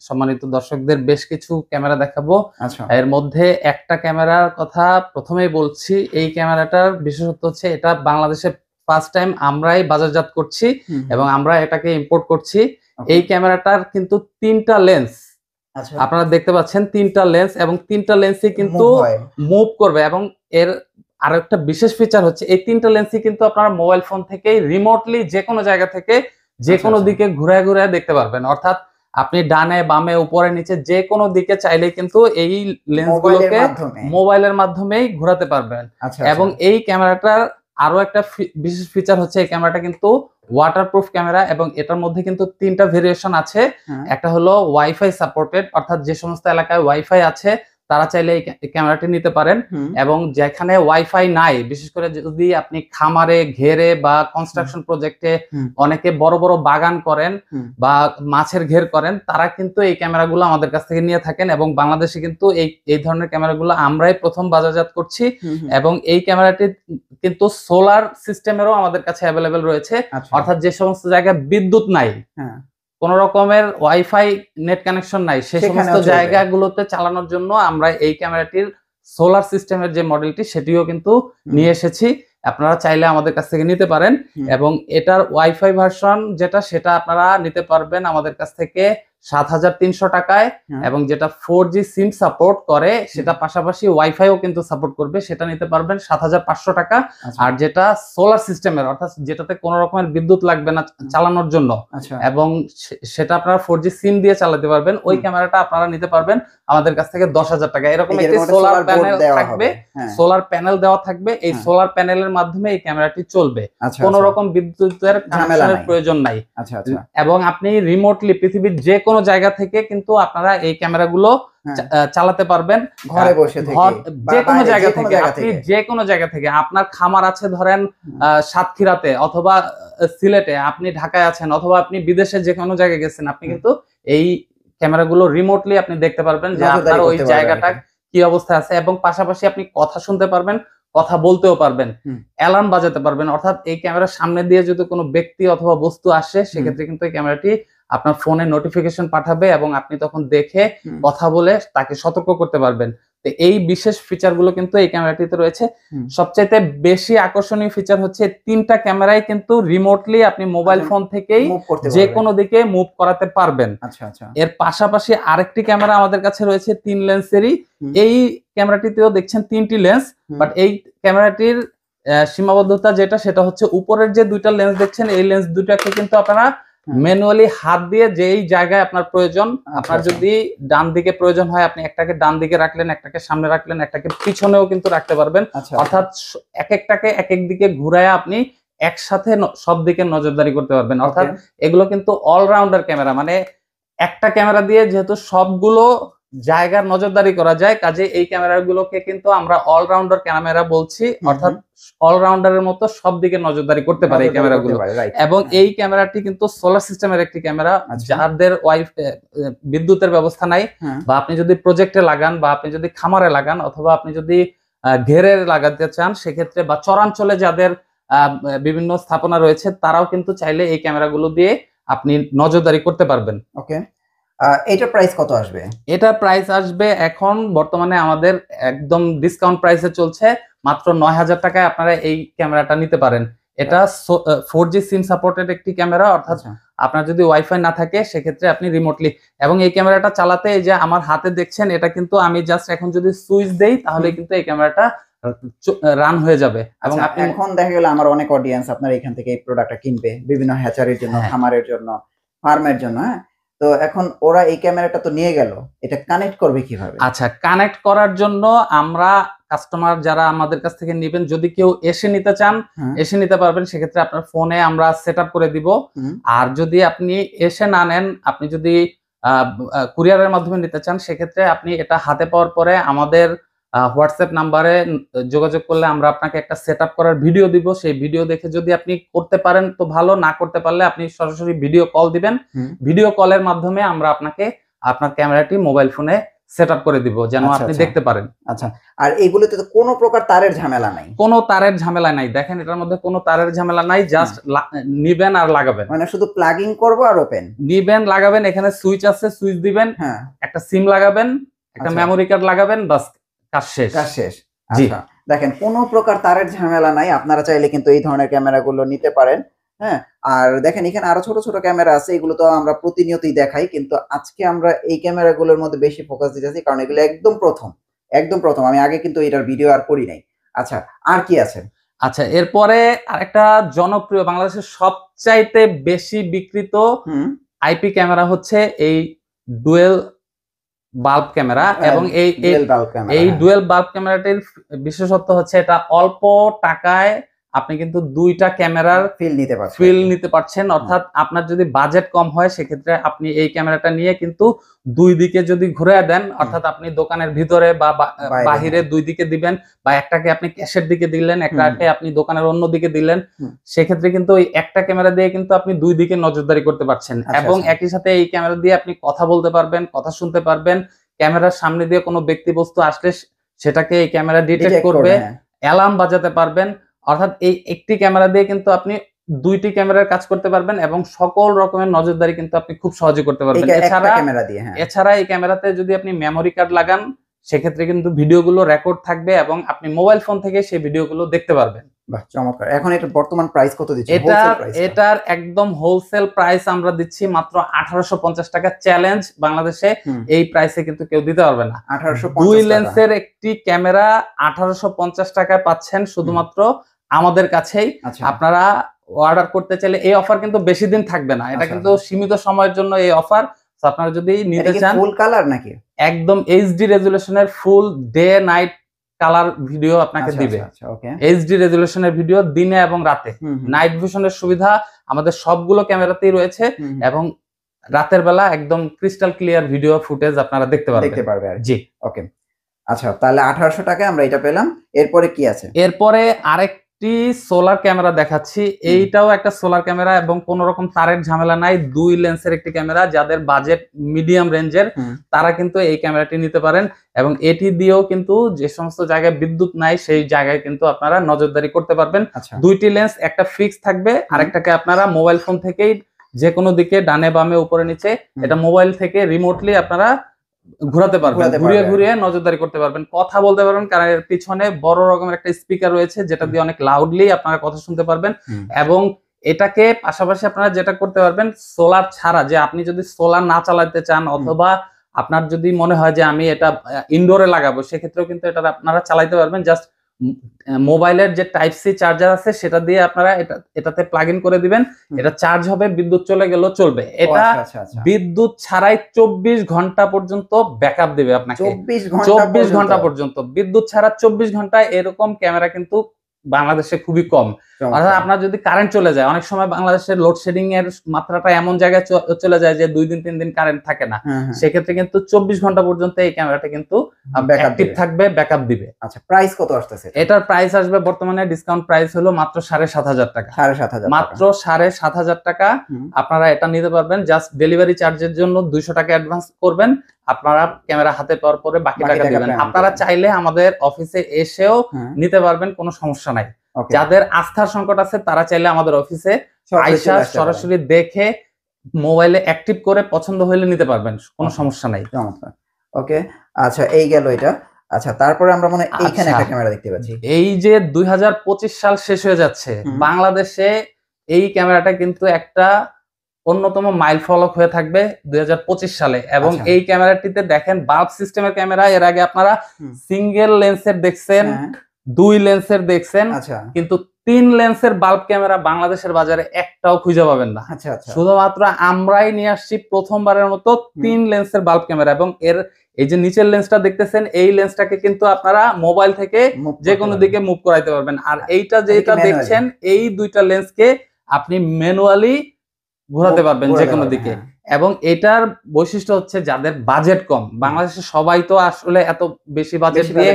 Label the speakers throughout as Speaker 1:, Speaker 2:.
Speaker 1: সম্মানিত দর্শকদের বেশ কিছু ক্যামেরা দেখাবো।
Speaker 2: আচ্ছা,
Speaker 1: এর মধ্যে একটা ক্যামেরার কথা প্রথমেই বলছি। এই ক্যামেরাটার বিশেষত্ব হচ্ছে এটা বাংলাদেশে ফার্স্ট টাইম আমরাই বাজারজাত করছি এবং আমরা এটাকে ইম্পোর্ট করছি। এই ক্যামেরাটার কিন্তু 3টা লেন্স
Speaker 2: আচ্ছা,
Speaker 1: আপনারা দেখতে পাচ্ছেন, 3টা লেন্স এবং 3টা লেন্সই কিন্তু মুভ করবে এবং এর আরেকটা বিশেষ ফিচার হচ্ছে এই 3টা লেন্সই কিন্তু আপনারা মোবাইল ফোন থেকেই রিমোটলি যে কোনো জায়গা থেকে যে কোনো দিকে ঘুরায় ঘুরায় দেখতে পারবেন। অর্থাৎ আপনি ডানে বামে উপরে নিচে যে কোনো দিকে চাইলে কিন্তু এই লেন্সগুলোকে মোবাইলের মাধ্যমেই ঘোরাতে পারবেন। এবং এই ক্যামেরাটার আরো একটা বিশেষ ফিচার হচ্ছে এই ক্যামেরাটা কিন্তু ওয়াটারপ্রুফ ক্যামেরা এবং এটার মধ্যে কিন্তু 3টা ভেরিয়েশন আছে। একটা হলো ওয়াইফাই সাপোর্টেড, অর্থাৎ যে সমস্ত এলাকায় ওয়াইফাই আছে তারা চাইলে এই ক্যামেরাটি নিতে পারেন। এবং যেখানে ওয়াইফাই নাই, বিশেষ করে যদি আপনি খামারে ঘেরে বা কনস্ট্রাকশন প্রজেক্টে অনেকে বড় বড় বাগান করেন বা মাছের ঘের করেন, তারা কিন্তু এই ক্যামেরাগুলো আমাদের কাছ থেকে নিয়ে থাকেন এবং বাংলাদেশে কিন্তু এই ধরনের ক্যামেরাগুলো আমরাই প্রথম বাজারজাত করছি। এবং এই ক্যামেরাটি কিন্তু সোলার সিস্টেমেরও আমাদের কাছে অ্যাভেলেবেল রয়েছে। অর্থাৎ যে সমস্ত জায়গায় বিদ্যুৎ নাই, কোন রকমের ওয়াইফাই নেট কানেকশন নাই, সেই সমস্ত জায়গাগুলোতে চালানোর জন্য আমরা এই ক্যামেরাটির সোলার সিস্টেমের যে মডেলটি সেটিও কিন্তু নিয়ে এসেছি। আপনারা চাইলে আমাদের কাছ থেকে নিতে পারেন এবং এটার ওয়াইফাই ভার্সন যেটা সেটা আপনারা নিতে পারবেন আমাদের কাছ থেকে 7,300 টাকায় এবং যেটা 4G সিম সাপোর্ট করে সেটা পাশাপাশি ওয়াইফাইও কিন্তু সাপোর্ট করবে, সেটা নিতে পারবেন 7,500 টাকা। আর যেটা সোলার সিস্টেমের, অর্থাৎ যেটাতে কোনো রকমের বিদ্যুৎ লাগবে না চালানোর জন্য এবং সেটা আপনারা 4G সিম দিয়ে চালাতে পারবেন, ওই ক্যামেরাটা আপনারা নিতে পারবেন আমাদের কাছ থেকে 10,000 টাকা। এরকম একটি সোলার প্যানেল থাকবে, সোলার প্যানেল দেওয়া থাকবে, এই সোলার প্যানেলের মাধ্যমে এই ক্যামেরাটি চলবে, কোনো রকম বিদ্যুতের কানেকশনের প্রয়োজন নাই। এবং আপনি রিমোটলি পৃথিবীর যে কোনো জায়গা থেকে কিন্তু আপনারা এই ক্যামেরাগুলো চালাতে পারবেন ঘরে বসে থেকে, যে কোনো জায়গা থেকে। আপনি যে কোনো জায়গা থেকে, আপনার খামার আছে ধরেন সাতক্ষীরাতে অথবা সিলেটে, আপনি ঢাকায় আছেন অথবা আপনি বিদেশে যে কোনো জায়গায় গেছেন, আপনি কিন্তু এই ক্যামেরাগুলো রিমোটলি আপনি দেখতে পারবেন যে আপনার ওই জায়গাটা কি অবস্থা আছে এবং পাশাপাশি আপনি কথা শুনতে পারবেন, কথা বলতেও পারবেন, অ্যালার্ম বাজাতে পারবেন। অর্থাৎ এই ক্যামেরার সামনে দিয়ে যদি কোনো ব্যক্তি অথবা বস্তু আসে সেক্ষেত্রে কিন্তু এই ক্যামেরাটি আপনার ফোনে নোটিফিকেশন পাঠাবে এবং আপনি তখন দেখে কথা বলে তাকে সতর্ক করতে পারবেন। তো এই বিশেষ ফিচার গুলো কিন্তু এই ক্যামেরাটিতে রয়েছে। সবচাইতে বেশি আকর্ষণীয় ফিচার হচ্ছে 3টা ক্যামেরাই কিন্তু রিমোটলি আপনি মোবাইল ফোন থেকেই যে কোনো দিকে মুভ করাতে পারবেন। এর পাশাপাশি আরেকটি ক্যামেরা আমাদের কাছে রয়েছে 3 লেন্সেরই। এই ক্যামেরাটিতেও দেখছেন 3টি লেন্স, বাট এই ক্যামেরাটির সীমাবদ্ধতা যেটা সেটা হচ্ছে উপরের যে 2টা লেন্স দেখছেন এই লেন্স দুটাকে কিন্তু আপনারা ম্যানুয়ালি হাত দিয়ে যেই জায়গায় আপনার প্রয়োজন, আপনার যদি ডান দিকে প্রয়োজন হয় আপনি একটাকে ডান দিকে রাখলেন, একটাকে সামনে রাখলেন, একটাকে পিছনেও কিন্তু রাখতে পারবেন। অর্থাৎ এক একটাকে এক এক দিকে ঘুরায় আপনি একসাথে সব দিকে নজরদারি করতে পারবেন। অর্থাৎ এগুলো কিন্তু অলরাউন্ডার ক্যামেরা, মানে একটা ক্যামেরা দিয়ে যেহেতু সবগুলো জায়গার নজরদারি করা যায়, কাজে এই ক্যামেরাগুলোকে কিন্তু আমরা অলরাউন্ডার ক্যামেরা বলছি। অর্থাৎ অলরাউন্ডারের মতো সব দিকে নজরদারি করতে পারে এই ক্যামেরাগুলো। এবং এই ক্যামেরাটি কিন্তু সোলার সিস্টেমের একটি ক্যামেরা, যাদের বিদ্যুতের ব্যবস্থা নাই বা আপনি যদি প্রজেক্টে লাগান বা আপনি যদি খামারে লাগান অথবা আপনি যদি ঘেরে লাগাতে চান সেক্ষেত্রে, বা চরাঞ্চলে যাদের বিভিন্ন স্থাপনা রয়েছে তারাও কিন্তু চাইলে এই ক্যামেরাগুলো দিয়ে আপনি নজরদারি করতে পারবেন।
Speaker 2: ওকে, এটার প্রাইস কত আসবে?
Speaker 1: এটার প্রাইস আসবে এখন বর্তমানে আমাদের একদম ডিসকাউন্ট প্রাইসে চলছে, মাত্র 9,000 টাকায় আপনারা এই ক্যামেরাটা নিতে পারেন। এটা 4G সিম সাপোর্টেড একটি ক্যামেরা, অর্থাৎ আপনার যদি ওয়াইফাই না থাকে সেক্ষেত্রে আপনি রিমোটলি, এবং এই ক্যামেরাটা চালাতে এই যে আমার হাতে দেখছেন এটা কিন্তু আমি জাস্ট এখন যদি সুইচ দেই তাহলে কিন্তু এই ক্যামেরাটা রান হয়ে যাবে। এবং আপনি
Speaker 2: এখন দেখা গেল আমার অনেক অডিয়েন্স আপনার এখান থেকে এই প্রোডাক্টটা কিনবে বিভিন্ন হ্যাচারির জন্য, খামারের জন্য, ফার্মের জন্য। তো এখন ওরা এই ক্যামেরাটা তো নিয়ে গেল, এটা কানেক্ট করবে কিভাবে?
Speaker 1: আচ্ছা, কানেক্ট করার জন্য আমরা কাস্টমার যারা আমাদের কাছ থেকে নেবেন, যদি কেউ এসে নিতে চান এসে নিতে পারবেন, সেক্ষেত্রে আপনার ফোনে আমরা সেটআপ করে দিব। আর যদি আপনি এসে না নেন, আপনি যদি কুরিয়ারের মাধ্যমে নিতে চান সেক্ষেত্রে আপনি এটা হাতে পাওয়ার পরে আমাদের হোয়াটসঅ্যাপ নাম্বারে যোগাযোগ করলে আমরা আপনাকে একটা সেটআপ করার ভিডিও দিব। সেই ভিডিও দেখে যদি আপনি করতে পারেন তো ভালো, না করতে পারলে আপনি সরাসরি ভিডিও কল দিবেন। ভিডিও কলের মাধ্যমে আমরা আপনাকে আপনার ক্যামেরাটি মোবাইল ফোনে সেটআপ করে দিব যেন
Speaker 2: আচ্ছা,
Speaker 1: আপনি
Speaker 2: আচ্ছা।
Speaker 1: দেখতে পারেন।
Speaker 2: আচ্ছা, আর এগুলোতে তো কোনো প্রকার তারের ঝামেলা নাই।
Speaker 1: কোনো তারের ঝামেলা নাই, দেখেন এটার মধ্যে কোনো তারের ঝামেলা নাই, জাস্ট নিবেন আর লাগাবেন,
Speaker 2: মানে শুধু প্লাগিং করব আর ওপেন।
Speaker 1: নিবেন লাগাবেন, এখানে সুইচ আছে, সুইচ দিবেন,
Speaker 2: হ্যাঁ,
Speaker 1: একটা সিম লাগাবেন, একটা
Speaker 2: আচ্ছা।
Speaker 1: মেমোরি কার্ড লাগাবেন, বাস কাজ শেষ।
Speaker 2: কাজ শেষ।
Speaker 1: জি।
Speaker 2: আচ্ছা, দেখেন কোনো প্রকার তারের ঝামেলা নাই। আপনারা চাইলে কিন্তু এই ধরনের ক্যামেরাগুলো নিতে পারেন। হ্যাঁ, আর দেখেন এখানে আরো ছোট ছোট ক্যামেরা আছে, এগুলো তো আমরা প্রতিনিয়তই দেখাই, কিন্তু আজকে আমরা এই ক্যামেরাগুলোর মধ্যে বেশি ফোকাস দিতেছি কারণ এগুলো একদম প্রথম, একদম প্রথম। আমি আগে কিন্তু এটার ভিডিও আর করি নাই। আচ্ছা, আর কি আছে?
Speaker 1: আচ্ছা, এরপরে আরেকটা জনপ্রিয় বাংলাদেশের সবচাইতে বেশি বিক্রিত
Speaker 2: হুম,
Speaker 1: আইপি ক্যামেরা হচ্ছে এই ডুয়েল বাল্ব ক্যামেরা, এবং এই
Speaker 2: ডুয়েল বাল্ব ক্যামেরা।
Speaker 1: এই ডুয়েল বাল্ব ক্যামেরাটির বিশেষত্ব হচ্ছে এটা অল্প টাকায় আপনি কিন্তু দুইটা ক্যামেরার
Speaker 2: ফিল নিতে পারছেন।
Speaker 1: ফিল নিতে পারছেন, অর্থাৎ আপনার যদি বাজেট কম হয় সেক্ষেত্রে আপনি এই ক্যামেরাটা নিয়ে কিন্তু দুই দিকে যদি ঘুরে দেন, অর্থাৎ আপনি দোকানের ভিতরে বা বাহিরে দুই দিকে দিবেন, বা একটাকে আপনি ক্যাশের দিকে দিলেন, একটাকে আপনি দোকানের অন্য দিকে দিলেন, সেক্ষেত্রে কিন্তু ওই একটা ক্যামেরা দিয়ে কিন্তু আপনি দুই দিকে নজরদারি করতে পারছেন, এবং একই সাথে এই ক্যামেরা দিয়ে আপনি কথা বলতে পারবেন, কথা শুনতে পারবেন, ক্যামেরার সামনে দিয়ে কোনো ব্যক্তি বস্তু আসলে সেটাকে এই ক্যামেরা ডিটেক্ট করবে, অ্যালার্ম বাজাতে পারবেন, অর্থাৎ এই একটি ক্যামেরা দিয়ে কিন্তু আপনি দুইটি ক্যামেরার কাজ করতে পারবেন এবং সকল রকমের নজরদারি কিন্তু আপনি খুব সহজে করতে পারবেন। এছাড়া এই ক্যামেরাতে যদি আপনি মেমোরি কার্ড লাগান সেক্ষেত্রে কিন্তু ভিডিওগুলো রেকর্ড থাকবে এবং আপনি মোবাইল ফোন থেকে সেই ভিডিওগুলো দেখতে পারবেন।
Speaker 2: বাহ, চমৎকার। এখন এটার বর্তমান প্রাইস কত দিচ্ছেন?
Speaker 1: এটার একদম হোলসেল প্রাইস আমরা দিচ্ছি মাত্র 1850 টাকা। চ্যালেঞ্জ, বাংলাদেশে এই প্রাইসে কিন্তু কেউ দিতে পারবে না।
Speaker 2: 1850
Speaker 1: দুই লেন্সের একটি ক্যামেরা 1850 টাকায় পাচ্ছেন শুধুমাত্র আমাদের কাছেই। আপনারা অর্ডার করতে চাইলে, এই অফার কিন্তু বেশি দিন থাকবে না, এটা কিন্তু সীমিত সময়ের জন্য এই অফার। আপনারা যদি নিতে চান,
Speaker 2: ফুল কালার নাকি
Speaker 1: একদম এইচডি রেজুলেশনের ফুল ডে নাইট কালার ভিডিও আপনাকে দিবে। এইচডি রেজুলেশনের ভিডিও দিনে এবং রাতে, নাইট ভিশনের সুবিধা আমাদের সবগুলো ক্যামেরাতেই রয়েছে, এবং রাতের বেলা একদম ক্রিস্টাল ক্লিয়ার ভিডিও ফুটেজ আপনারা দেখতে পারবেন। জি,
Speaker 2: ওকে। আচ্ছা, তাহলে 1800 টাকায় আমরা এটা পেলাম। এরপরে কি আছে?
Speaker 1: এরপরে আরেকটি সোলার ক্যামেরা দেখাচ্ছি। এইটাও একটা সোলার ক্যামেরা এবং কোন রকম তারের ঝামেলা নাই, দুই লেন্সের একটি ক্যামেরা। যাদের বাজেট মিডিয়াম রেঞ্জের তারা কিন্তু এই ক্যামেরাটি নিতে পারেন, এবং এটি দিয়েও কিন্তু যে সমস্ত জায়গায় বিদ্যুৎ নাই সেই জায়গায় কিন্তু আপনারা নজরদারি করতে পারবেন। দুইটি লেন্স, একটা ফিক্স থাকবে, আরেকটাকে আপনারা মোবাইল ফোন থেকেই যে কোনো দিকে ডানে বামে উপরে নিচে এটা মোবাইল থেকে রিমোটলি আপনারা ঘোরাতে পারবেন, ঘুরিয়ে ঘুরিয়ে নজরদারি করতে পারবেন, কথা বলতে পারবেন, কারণ এর পিছনে বড় রকমের একটা স্পিকার রয়েছে যেটা দিয়ে অনেক লাউডলি আপনারা কথা শুনতে পারবেন। এবং এটাকে পাশাপাশি আপনারা যেটা করতে পারবেন, সোলার ছাড়া, যে আপনি যদি সোলার না চালাতে চান অথবা আপনার যদি মনে হয় যে আমি এটা ইনডোরে লাগাবো, সেক্ষেত্রেও কিন্তু এটা আপনারা চালাইতে পারবেন। জাস্ট মোবাইলের যে টাইপ সি চার্জার আছে সেটা দিয়ে আপনারা এটাতে প্লাগ ইন করে দিবেন, এটা চার্জ হবে, বিদ্যুৎ চলে গেলেও চলবে। এটা বিদ্যুৎ ছাড়াই 24 ঘন্টা পর্যন্ত ব্যাকআপ দিবে আপনাকে। 24 ঘন্টা পর্যন্ত বিদ্যুৎ ছাড়া 24 ঘন্টা, এরকম ক্যামেরা কিন্তু বাংলাদেশে খুবই কম। অর্থাৎ আপনার যদি কারেন্ট চলে যায়, অনেক সময় বাংলাদেশের লোডশেডিং এর মাত্রাটা এমন জায়গায় চলে যায় যে 2 দিন 3 দিন কারেন্ট থাকে না, সেক্ষেত্রে কিন্তু 24 ঘন্টা পর্যন্ত এই ক্যামেরাটা কিন্তু অ্যাক্টিভ থাকবে, ব্যাকআপ দিবে।
Speaker 2: আচ্ছা, প্রাইস কত আসতেছে?
Speaker 1: এটার প্রাইস আসবে বর্তমানে ডিসকাউন্ট প্রাইস হলো মাত্র 7,500 টাকা। মাত্র 7,500 টাকা আপনারা এটা নিতে পারবেন। জাস্ট ডেলিভারি চার্জের জন্য 200 টাকা অ্যাডভান্স করবেন, আপনারা ক্যামেরা হাতে পাওয়ার পরে বাকি টাকা দিবেন। আপনারা চাইলে আমাদের অফিসে এসেও নিতে পারবেন, কোনো সমস্যা নাই। যাদের আস্থার সংকট আছে তারা চাইলে আমাদের অফিসে আইসা সরাসরি দেখে মোবাইলে অ্যাক্টিভ করে পছন্দ হলে নিতে পারবেন, কোনো সমস্যা নাই।
Speaker 2: ওকে, আচ্ছা, এই গেল এটা। আচ্ছা, তারপরে আমরা মনে এইখানে একটা ক্যামেরা দেখতে পাচ্ছি।
Speaker 1: এই যে 2025 সাল শেষ হয়ে যাচ্ছে, বাংলাদেশে এই ক্যামেরাটা কিন্তু একটা অন্যতম মাইল ফলক হয়ে থাকবে 2025 সালে। এবং এই ক্যামেরাটিতে দেখেন বাল্ব সিস্টেমের ক্যামেরা, এর আগে আপনারা সিঙ্গেল লেন্সের দেখছেন, 2 লেন্সের দেখছেন, কিন্তু 3 লেন্সের বাল্ব ক্যামেরা বাংলাদেশের বাজারে একটাও খুঁজে পাবেন না। শুধুমাত্র আমরাই নিয়ে আসছি প্রথমবারের মতো 3 লেন্সের বাল্ব ক্যামেরা। এবং এর এই যে নিচের লেন্সটা দেখতেছেন, এই লেন্সটাকে কিন্তু আপনারা মোবাইল থেকে যে কোনো দিকে মুভ করাইতে পারবেন। আর এইটা যেটা দেখছেন, এই দুইটা লেন্সকে আপনি ম্যানুয়ালি ঘোরাতে পারবেন যে কোনো দিকে। এবং এটার বৈশিষ্ট্য হচ্ছে যাদের বাজেট কম, বাংলাদেশে সবাই তো আসলে এত বেশি বাজেট দিয়ে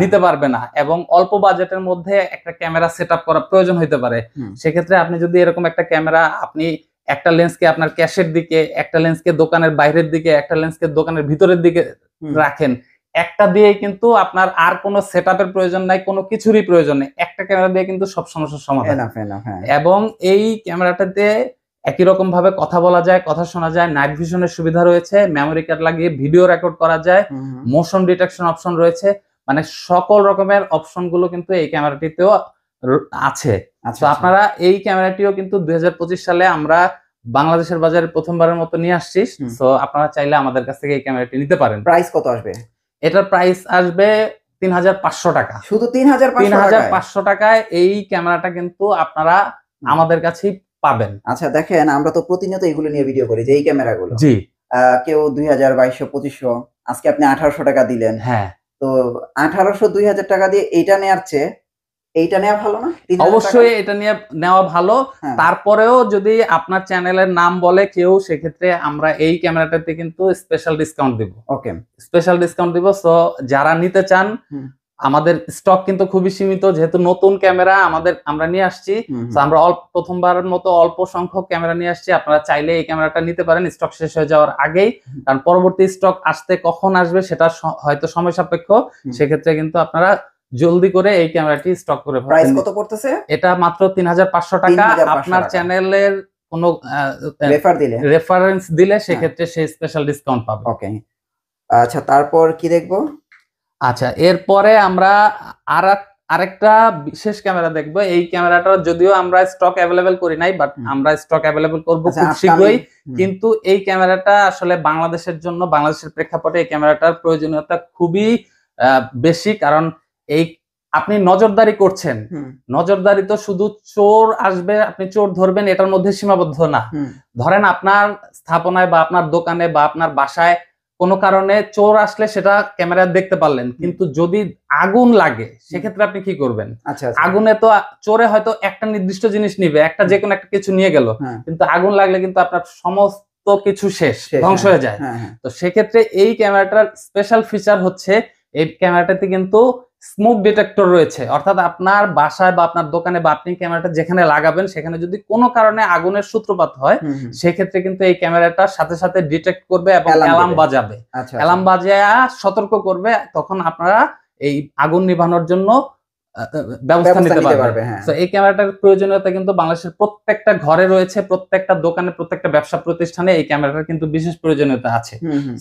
Speaker 1: নিতে পারবে না, এবং অল্প বাজেটের মধ্যে একটা ক্যামেরা সেটআপ করা প্রয়োজন হতে পারে। সেক্ষেত্রে আপনি যদি এরকম একটা ক্যামেরা আপনি একটা লেন্সকে আপনার ক্যাশের দিকে, একটা লেন্সকে দোকানের বাইরের দিকে, একটা লেন্সকে দোকানের ভিতরের দিকে রাখেন, একটা দিয়ে কিন্তু আপনার আর কোনো সেটআপের প্রয়োজন নাই, কোনো কিছুরই প্রয়োজন নেই, একটা ক্যামেরা দিয়ে কিন্তু সব সমস্যার সমাধান। এবং এই ক্যামেরাটাতে একই রকম ভাবে কথা বলা যায়, কথা শোনা যায়, নাইট ভিশনের সুবিধা রয়েছে, মেমোরি কার্ড লাগিয়ে ভিডিও রেকর্ড করা যায়, মোশন ডিটেকশন অপশন রয়েছে, মানে সকল রকমের অপশন গুলো কিন্তু এই ক্যামেরাটিতেও আছে। তো আপনারা এই ক্যামেরাটিও কিন্তু 2025 সালে আমরা বাংলাদেশের বাজারে প্রথমবারের মতো নিয়ে আসছি। তো আপনারা চাইলে আমাদের কাছ থেকে এই ক্যামেরাটি নিতে পারেন।
Speaker 2: প্রাইস কত আসবে?
Speaker 1: এটার প্রাইস আসবে 3500 টাকা।
Speaker 2: শুধু 3500
Speaker 1: টাকায় এই ক্যামেরাটা কিন্তু আপনারা আমাদের কাছেই পাবেন।
Speaker 2: আচ্ছা দেখেন, আমরা তো প্রতিনিয়ত এগুলো নিয়ে ভিডিও করি, যে এই ক্যামেরাগুলো
Speaker 1: জি
Speaker 2: কেউ 2000, 2200, 2500, আজকে আপনি 1800 টাকা দিলেন।
Speaker 1: হ্যাঁ,
Speaker 2: তো 1800, 2000 টাকা দিয়ে এইটা নেওয়ার চেয়ে এইটা নেওয়া ভালো না?
Speaker 1: অবশ্যই এটা নিয়ে নেওয়া ভালো। তারপরেও যদি আপনার চ্যানেলের নাম বলে কেউ, সেক্ষেত্রে আমরা এই ক্যামেরাটাতে কিন্তু স্পেশাল ডিসকাউন্ট দিব।
Speaker 2: ওকে,
Speaker 1: স্পেশাল ডিসকাউন্ট দিব। সো যারা নিতে চান, আমাদের স্টক কিন্তু খুবই সীমিত, যেহেতু নতুন ক্যামেরা আমরা নিয়ে আসছি। তো আমরা প্রথমবারের মতো অল্প সংখ্যক ক্যামেরা নিয়ে আসছি। আপনারা চাইলে এই ক্যামেরাটা নিতে পারেন স্টক শেষ হয়ে যাওয়ার আগেই, কারণ পরবর্তী স্টক আসতে কখন আসবে সেটা হয়তো সময় সাপেক্ষ। সেক্ষেত্রে কিন্তু আপনারা জলদি করে এই ক্যামেরাটি স্টক করে ফেলুন।
Speaker 2: প্রাইস কত পড়তেছে?
Speaker 1: এটা মাত্র 3500 টাকা। আপনার চ্যানেলের কোনো রেফারেন্স দিলে সেক্ষেত্রে সেই স্পেশাল ডিসকাউন্ট পাবে।
Speaker 2: ওকে, আচ্ছা তারপর কি দেখবো?
Speaker 1: আচ্ছা, এরপরে আমরা আরেকটা বিশেষ ক্যামেরা দেখবো। এই ক্যামেরাটা যদিও আমরা স্টক অ্যাভেলেবেল করি নাই, বাট আমরা স্টক অ্যাভেলেবেল করব খুব শীঘ্রই। কিন্তু এই ক্যামেরাটা আসলে বাংলাদেশের জন্য, বাংলাদেশের প্রেক্ষাপটে এই ক্যামেরাটার প্রয়োজনীয়তা খুবই বেশি। কারণ এই আপনি নজরদারি করছেন, নজরদারি তো শুধু চোর আসবে আপনি চোর ধরবেন এটার মধ্যে সীমাবদ্ধ না। ধরেন আপনার স্থাপনায় বা আপনার দোকানে বা আপনার বাসায় কোনো কারণে চোর আসলে সেটা ক্যামেরা দেখতে পারলেন, কিন্তু যদি আগুন লাগে সেক্ষেত্রে আপনি কি করবেন? আগুনে তো চোরে হয়তো একটা নির্দিষ্ট জিনিস নিবে, একটা যে কোনো একটা কিছু নিয়ে গেল, কিন্তু আগুন লাগলে কিন্তু আপনার সমস্ত কিছু শেষ, ধ্বংস হয়ে যায়। তো সেক্ষেত্রে এই ক্যামেরাটার স্পেশাল ফিচার হচ্ছে, এই ক্যামেরাটাতে কিন্তু স্মোক ডিটেক্টর রয়েছে। অর্থাৎ আপনার বাসায় বা আপনার দোকানে বা আপনি ক্যামেরাটা যেখানে লাগাবেন সেখানে যদি কোনো কারণে আগুনের সূত্রপাত হয়, সেক্ষেত্রে কিন্তু এই ক্যামেরাটা সাথে সাথে ডিটেক্ট করবে এবং অ্যালার্ম বাজাবে। অ্যালার্ম বাজিয়ে সতর্ক করবে, তখন আপনারা এই আগুন নিভানোর জন্য ব্যবস্থা নিতে পারবেন। তো এই ক্যামেরাটার প্রয়োজনীয়তা কিন্তু বাংলাদেশের প্রত্যেকটা ঘরে রয়েছে, প্রত্যেকটা দোকানে, প্রত্যেকটা ব্যবসা প্রতিষ্ঠানে এই ক্যামেরাটার কিন্তু বিশেষ প্রয়োজনীয়তা আছে।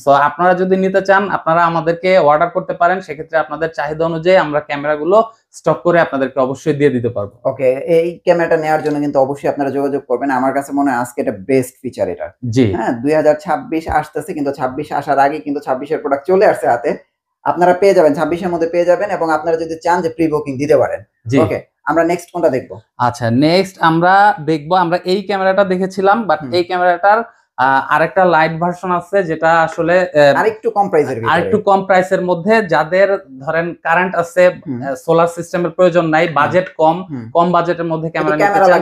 Speaker 1: তো আপনারা যদি নিতে চান আপনারা আমাদেরকে অর্ডার করতে পারেন, সেক্ষেত্রে আপনাদের চাহিদা অনুযায়ী আমরা ক্যামেরাগুলো স্টক করে আপনাদেরকে অবশ্যই দিয়ে দিতে পারবো।
Speaker 2: ওকে, এই ক্যামেরাটা নেওয়ার জন্য কিন্তু অবশ্যই আপনারা যোগাযোগ করবেন। আমার কাছে মনে হয় আজকে এটা বেস্ট ফিচার এটা।
Speaker 1: জি
Speaker 2: হ্যাঁ, 2026 আসতেছে, কিন্তু 26 আসার আগে কিন্তু 26 এর প্রোডাক্ট চলে আসছে হাতে। আপনারা পেয়ে যাবেন, 26 এর মধ্যে পেয়ে যাবেন, এবং আপনারা যদি চান যে প্রি বুকিং দিতে পারেন। ওকে, আমরা নেক্সট কোনটা দেখবো?
Speaker 1: আচ্ছা, নেক্সট আমরা দেখবো, আমরা এই ক্যামেরাটা দেখেছিলাম, বাট এই ক্যামেরাটার আরেকটা লাইট ভার্সন আছে, যেটা আসলে আরেকটু কম প্রাইসের মধ্যে, যাদের ধরেন কারেন্ট আছে, সোলার সিস্টেমের প্রয়োজন নাই, বাজেট কম বাজেটের মধ্যে ক্যামেরা নিতে চান,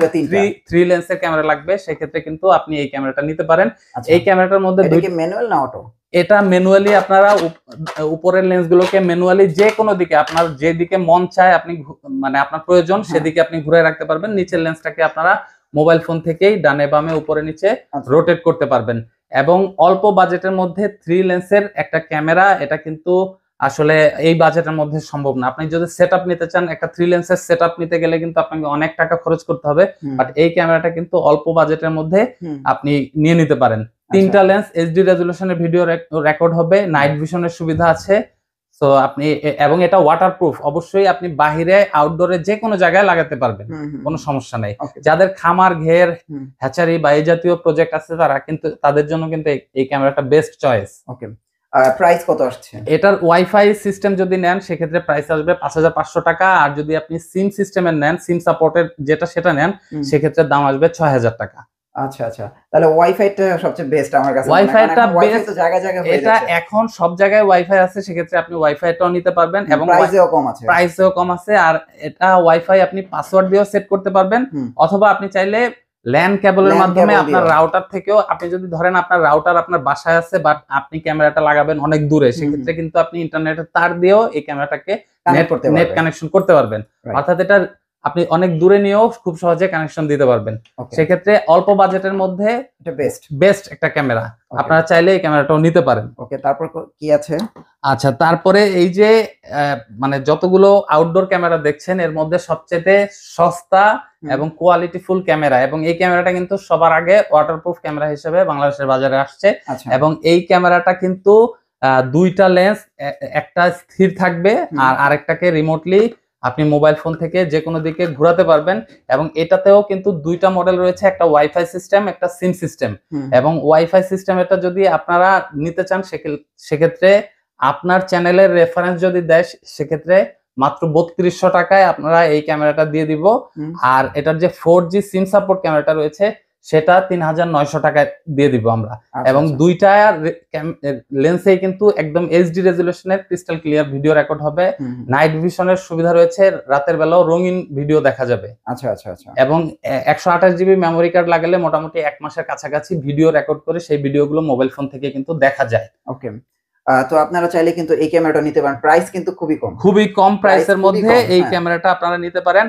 Speaker 1: 3 লেন্সের ক্যামেরা লাগবে, সেক্ষেত্রে কিন্তু আপনি এই ক্যামেরাটা নিতে পারেন। এই ক্যামেরাটার মধ্যে
Speaker 2: ম্যানুয়াল না অটো?
Speaker 1: এটা ম্যানুয়ালি, আপনারা উপরের লেন্সগুলোকে ম্যানুয়ালি যে কোনো দিকে আপনার যেদিকে মন চায় আপনি, মানে আপনার প্রয়োজন সেদিকে আপনি ঘুরে রাখতে পারবেন। নিচের লেন্সটাকে আপনারা মোবাইল ফোন থেকেই ডানে বামে উপরে নিচে রোটেট করতে পারবেন। এবং অল্প বাজেটের মধ্যে 3 লেন্সের একটা ক্যামেরা, এটা কিন্তু আসলে এই বাজেটের মধ্যে সম্ভব না। আপনি যদি সেটআপ নিতে চান, একটা 3 লেন্সের সেটআপ নিতে গেলে কিন্তু আপনাকে অনেক টাকা খরচ করতে হবে, বাট এই ক্যামেরাটা কিন্তু অল্প বাজেটের মধ্যে আপনি নিয়ে নিতে পারেন। 3টা লেন্স এইচডি রেজোলিউশনের ভিডিও রেকর্ড হবে, নাইট ভিশনের সুবিধা আছে। সো আপনি, এবং এটা ওয়াটারপ্রুফ, অবশ্যই আপনি বাহিরে আউটডোরে যে কোনো জায়গায় লাগাতে পারবেন, কোনো সমস্যা নেই। যাদের খামার, ঘের, হ্যাচারি বা এই জাতীয় প্রজেক্ট আছে তারা কিন্তু, তাদের জন্য কিন্তু এই ক্যামেরাটা বেস্ট চয়েস।
Speaker 2: ওকে, প্রাইস কত আসছে?
Speaker 1: এটার ওয়াইফাই সিস্টেম যদি নেন সেক্ষেত্রে প্রাইস আসবে 5500 টাকা, আর যদি আপনি সিম সিস্টেমের নেন, সিম সাপোর্টের সেটা নেন, সেক্ষেত্রে দাম আসবে 6000 টাকা।
Speaker 2: আচ্ছা আচ্ছা, তাহলে ওয়াইফাইটা সবচেয়ে বেস্ট আমার কাছে।
Speaker 1: ওয়াইফাইটা বেস্ট,
Speaker 2: তো জায়গা জায়গা হয়ে
Speaker 1: এটা এখন সব জায়গায় ওয়াইফাই আছে, সেক্ষেত্রে আপনি ওয়াইফাইটাও নিতে পারবেন, এবং প্রাইসেও কম আছে। আর এটা ওয়াইফাই আপনি পাসওয়ার্ড দিয়েও সেট করতে পারবেন, অথবা আপনি চাইলে ল্যান কেবলের মাধ্যমে আপনার রাউটার থেকেও, আপনি যদি ধরেন আপনার রাউটার আপনার বাসায় আছে বাট আপনি ক্যামেরাটা লাগাবেন অনেক দূরে, সেক্ষেত্রে কিন্তু আপনি ইন্টারনেটের তার দিয়েও এই ক্যামেরাটাকে নেট কানেকশন করতে পারবেন। অর্থাৎ এটা আপনি অনেক দূরে নিয়েও খুব সহজে কানেকশন দিতে পারবেন। সেক্ষেত্রে অল্প বাজেটের মধ্যে
Speaker 2: এটা
Speaker 1: বেস্ট একটা ক্যামেরা, আপনারা চাইলে এই ক্যামেরাটাও নিতে পারেন।
Speaker 2: ওকে, তারপর কি আছে?
Speaker 1: আচ্ছা, তারপরে এই যে মানে যতগুলো আউটডোর ক্যামেরা দেখছেন এর মধ্যে সবচেয়ে সস্তা এবং কোয়ালিটিফুল ক্যামেরা, এবং এই ক্যামেরাটা কিন্তু সবার আগে ওয়াটারপ্রুফ ক্যামেরা হিসেবে বাংলাদেশের বাজারে আসছে। এবং এই ক্যামেরাটা কিন্তু দুইটা লেন্স, একটা স্থির থাকবে আর আরেকটাকে রিমোটলি আপনি মোবাইল ফোন থেকে যে কোনো দিকে ঘোরাতে পারবেন। এবং এটাতেও কিন্তু দুইটা মডেল রয়েছে, একটা ওয়াইফাই সিস্টেম, একটা সিম সিস্টেম। এবং ওয়াইফাই সিস্টেম এটা যদি আপনারা নিতে চান সেক্ষেত্রে আপনার চ্যানেলের রেফারেন্স যদি দেয় সেক্ষেত্রে মাত্র 3200 টাকায় আপনারা এই ক্যামেরাটা দিয়ে দিব। আর এটার যে 4G সিম সাপোর্ট ক্যামেরাটা রয়েছে সেটা 3900 টাকায় দিয়ে দিব আমরা। এবং দুইটা লেন্সেই কিন্তু একদম এইচডি রেজুলেশনের ক্রিস্টাল ক্লিয়ার ভিডিও রেকর্ড হবে। নাইট ভিশনের সুবিধা রয়েছে, রাতের বেলাও রঙিন ভিডিও দেখা যাবে।
Speaker 2: আচ্ছা আচ্ছা আচ্ছা।
Speaker 1: এবং 128 জিবি মেমোরি কার্ড লাগালে মোটামুটি 1 মাসের কাছাকাছি ভিডিও রেকর্ড করে সেই ভিডিওগুলো মোবাইল ফোন থেকে কিন্তু দেখা যায়।
Speaker 2: ওকে, তো আপনারা চাইলে কিন্তু এই ক্যামেরাটা নিতে পারেন, প্রাইস কিন্তু খুবই কম
Speaker 1: প্রাইসের মধ্যে এই ক্যামেরাটা আপনারা নিতে পারেন।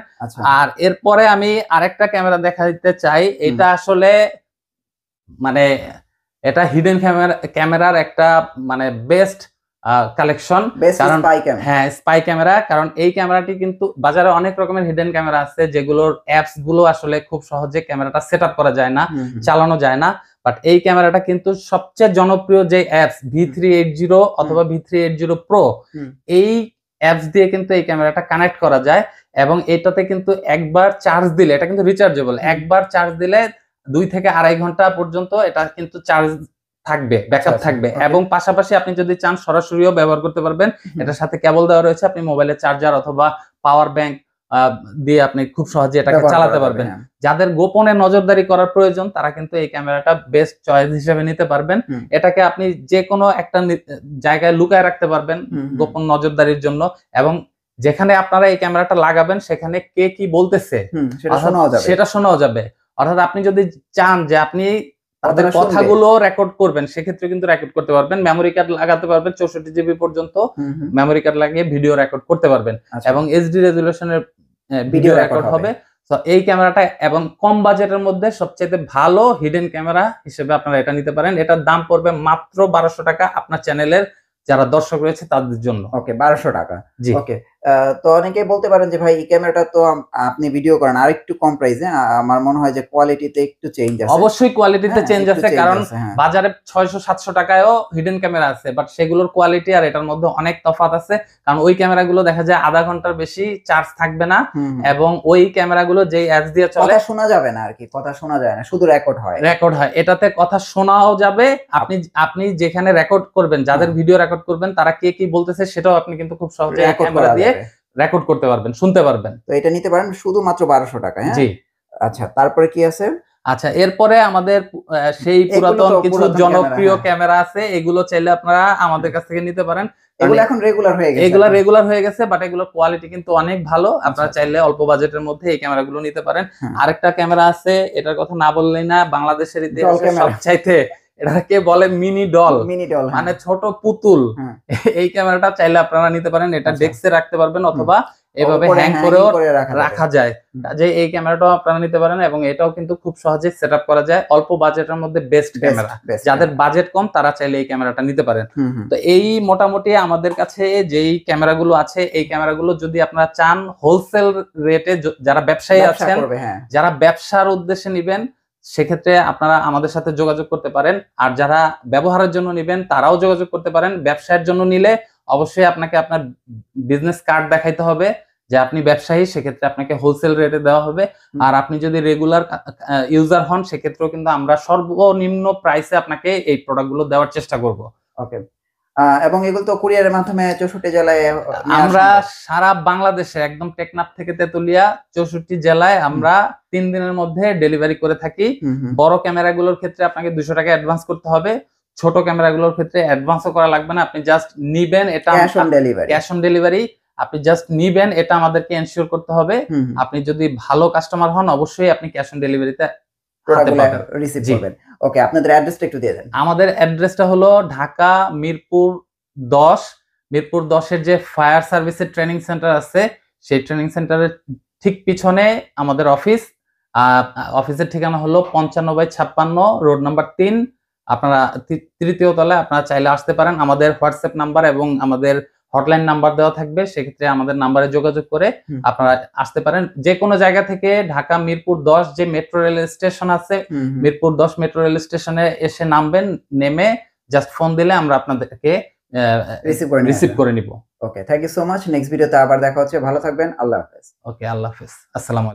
Speaker 1: আর এরপরে আমি আরেকটা ক্যামেরা দেখাতে চাই, এটা আসলে মানে এটা হিডেন ক্যামেরার একটা মানে বেস্ট কালেকশন, কারণ হ্যাঁ স্পাই ক্যামেরা। কারণ এই ক্যামেরাটি কিন্তু বাজারে অনেক রকমের হিডেন ক্যামেরা আছে যেগুলোর অ্যাপস গুলো আসলে খুব সহজে ক্যামেরাটা সেট আপ করা যায় না, চালানো যায় না। বাট এই ক্যামেরাটা কিন্তু সবচেয়ে জনপ্রিয় যে অ্যাপস V380 অথবা V380 Pro, এই অ্যাপস দিয়ে কিন্তু এই ক্যামেরাটা কানেক্ট করা যায়। এবং এটাতে কিন্তু একবার চার্জ দিলে, এটা কিন্তু রিচার্জেবল, একবার চার্জ দিলে 2 থেকে 2.5 ঘন্টা পর্যন্ত এটা কিন্তু চার্জ থাকবে, ব্যাকআপ থাকবে। এবং পাশাপাশি আপনি যদি চান সরাসরিও ব্যবহার করতে পারবেন। এটার সাথে কেবল দেওয়া রয়েছে, আপনি মোবাইলের চার্জার অথবা পাওয়ার ব্যাংক দিয়ে আপনি খুব সহজে এটাকে চালাতে পারবেন। যাদের গোপনে নজরদারি করার প্রয়োজন তারা কিন্তু এই ক্যামেরাটা বেস্ট চয়েস হিসেবে নিতে পারবেন। এটাকে আপনি যে কোনো একটা জায়গায় লুকায় রাখতে পারবেন গোপন নজরদারির জন্য। এবং যেখানে আপনারা এই ক্যামেরাটা লাগাবেন সেখানে কে কি বলতেছে সেটা শোনাও যাবে। অর্থাৎ আপনি যদি চান যে আপনি তাদের কথাগুলো রেকর্ড করবেন সেক্ষেত্রে কিন্তু রেকর্ড করতে পারবেন। মেমোরি কার্ড লাগাতে পারবেন, 64 জিবি পর্যন্ত মেমোরি কার্ড লাগিয়ে ভিডিও রেকর্ড করতে পারবেন। এবং এইচডি রেজুলেশনের ভিডিও রেকর্ড হবে। তো এই ক্যামেরাটা এবং কম বাজেটের মধ্যে সবচেয়ে ভালো হিডেন ক্যামেরা হিসেবে আপনারা এটা নিতে পারেন। এটার দাম পড়বে মাত্র 1200 টাকা আপনার চ্যানেলের যারা দর্শক রয়েছে তাদের জন্য।
Speaker 2: ওকে, 1200 টাকা। জি, ওকে। তো অনেকেই বলতে পারেন যে ভাই এই ক্যামেরাটা তো আপনি ভিডিও করেন আর একটু কম প্রাইসে, আমার মনে হয় যে কোয়ালিটিতে একটু চেঞ্জ আছে।
Speaker 1: অবশ্যই কোয়ালিটিতে চেঞ্জ আছে, কারণ বাজারে 600-700 টাকায়ও হিডেন ক্যামেরা আছে, বাট সেগুলোর কোয়ালিটি আর এটার মধ্যে অনেক তফাৎ আছে। কারণ ওই ক্যামেরাগুলো দেখা যায় আধা ঘন্টার বেশি চার্জ থাকবে না, এবং ওই ক্যামেরাগুলো যেই অ্যাপস দিয়ে চলে
Speaker 2: কথা শোনা যাবে না আর কি, কথা শোনা যায় না, শুধু রেকর্ড হয়।
Speaker 1: এটাতে কথা শোনাও যাবে। আপনি যেখানে রেকর্ড করবেন, যাদের ভিডিও রেকর্ড করবেন তারা কে কি বলতেছে সেটাও আপনি কিন্তু খুব সহজে ক্যামেরা দিয়ে রেকর্ড করতে পারবেন, শুনতে পারবেন।
Speaker 2: তো এটা নিতে পারেন শুধুমাত্র 1200 টাকা। হ্যাঁ, জি। আচ্ছা, তারপরে কি আছে?
Speaker 1: আচ্ছা, এরপরে আমাদের সেই পুরাতন কিছু জনপ্রিয় ক্যামেরা আছে, এগুলো চাইলে আপনারা আমাদের কাছ থেকে নিতে পারেন।
Speaker 2: এগুলো এখন রেগুলার হয়ে গেছে,
Speaker 1: বাট এগুলোর কোয়ালিটি কিন্তু অনেক ভালো। আপনারা চাইলে অল্প বাজেটের মধ্যে এই ক্যামেরাগুলো নিতে পারেন। আরেকটা ক্যামেরা আছে, এটার কথা না বললেই না, বাংলাদেশের ইতিহাসে সবচাইতে এটাকে বলে মিনি ডল, মানে ছোট পুতুল। এই ক্যামেরাটা চাইলে আপনারা নিতে পারেন। এটা ডেস্কে রাখতে পারবেন অথবা এভাবে হ্যাং করেও রাখা যায়। যে এই ক্যামেরাটাও আপনারা নিতে পারেন, এবং এটাও কিন্তু খুব সহজে সেটআপ করা যায়। অল্প বাজেটের মধ্যে বেস্ট ক্যামেরা। যাদের বাজেট কম তারা চাইলে এই ক্যামেরাটা নিতে পারেন। তো এই মোটামুটি আমাদের কাছে যেই ক্যামেরাগুলো আছে, এই ক্যামেরাগুলো যদি আপনারা চান হোলসেল রেটে, যারা ব্যবসায়ী আছেন, যারা ব্যবসার উদ্দেশ্যে নিবেন সেক্ষেত্রে আপনারা আমাদের সাথে যোগাযোগ করতে পারেন। আর যারা ব্যবহারের জন্য নিবেন তারাও যোগাযোগ করতে পারেন। ব্যবসায়ের জন্য নিলে অবশ্যই আপনাকে আপনার বিজনেস কার্ড দেখাইতে হবে যে আপনি ব্যবসায়ী, সেক্ষেত্রে আপনাকে হোলসেল রেটে দেওয়া হবে। আর আপনি যদি রেগুলার ইউজার হন সেক্ষেত্রেও কিন্তু আমরা সর্বনিম্ন প্রাইসে আপনাকে এই প্রোডাক্টগুলো দেওয়ার চেষ্টা করব।
Speaker 2: ওকে, এবং এগুলো তো কুরিয়ারের মাধ্যমে 64 জেলায়
Speaker 1: আমরা সারা বাংলাদেশে একদম টেকনাফ থেকে তেতুলিয়া 64 জেলায় আমরা 3 দিনের মধ্যে ডেলিভারি করে থাকি। বড় ক্যামেরাগুলোর ক্ষেত্রে আপনাকে 200 টাকা অ্যাডভান্স করতে হবে। ছোট ক্যামেরাগুলোর ক্ষেত্রে অ্যাডভান্সও করা লাগবে না, আপনি জাস্ট নিবেন, এটা ক্যাশ অন ডেলিভারি। আপনি জাস্ট নিবেন, এটা আমাদেরকে এনশিওর করতে হবে। আপনি যদি ভালো কাস্টমার হন অবশ্যই আপনি ক্যাশ অন ডেলিভারিতে
Speaker 2: রিসিভ করবেন। ওকে, আপনাদের অ্যাড্রেসটা একটু দিয়ে দেন।
Speaker 1: আমাদের অ্যাড্রেসটা হলো ঢাকা মিরপুর 10 এর যে ফায়ার সার্ভিসের ট্রেনিং সেন্টার আছে সেই ট্রেনিং সেন্টারের ঠিক পিছনে আমাদের অফিস। অফিসের ঠিকানা হলো 55/56 রোড নাম্বার 3। আপনারা তৃতীয় তলায় আপনারা চাইলে আসতে পারেন। আমাদের হোয়াটসঅ্যাপ নাম্বার এবং আমাদের হটলাইন নাম্বার দেওয়া থাকবে, সেক্ষেত্রে আমাদের নাম্বারে যোগাযোগ করে আপনারা আসতে পারেন। যে কোনো জায়গা থেকে ঢাকা মিরপুর 10 যে মেট্রো রেল স্টেশন আছে, মিরপুর 10 মেট্রো রেল স্টেশনে এসে নামবেন, নেমে জাস্ট ফোন দিলে আমরা আপনাদেরকে রিসিভ করে নিব।
Speaker 2: Okay, thank you so much. Next ভিডিওতে আবার দেখা হচ্ছে। ভালো থাকবেন। আল্লাহ হাফেজ।
Speaker 1: ওকে, আল্লাহ হাফেজ। আসসালামু আলাইকুম।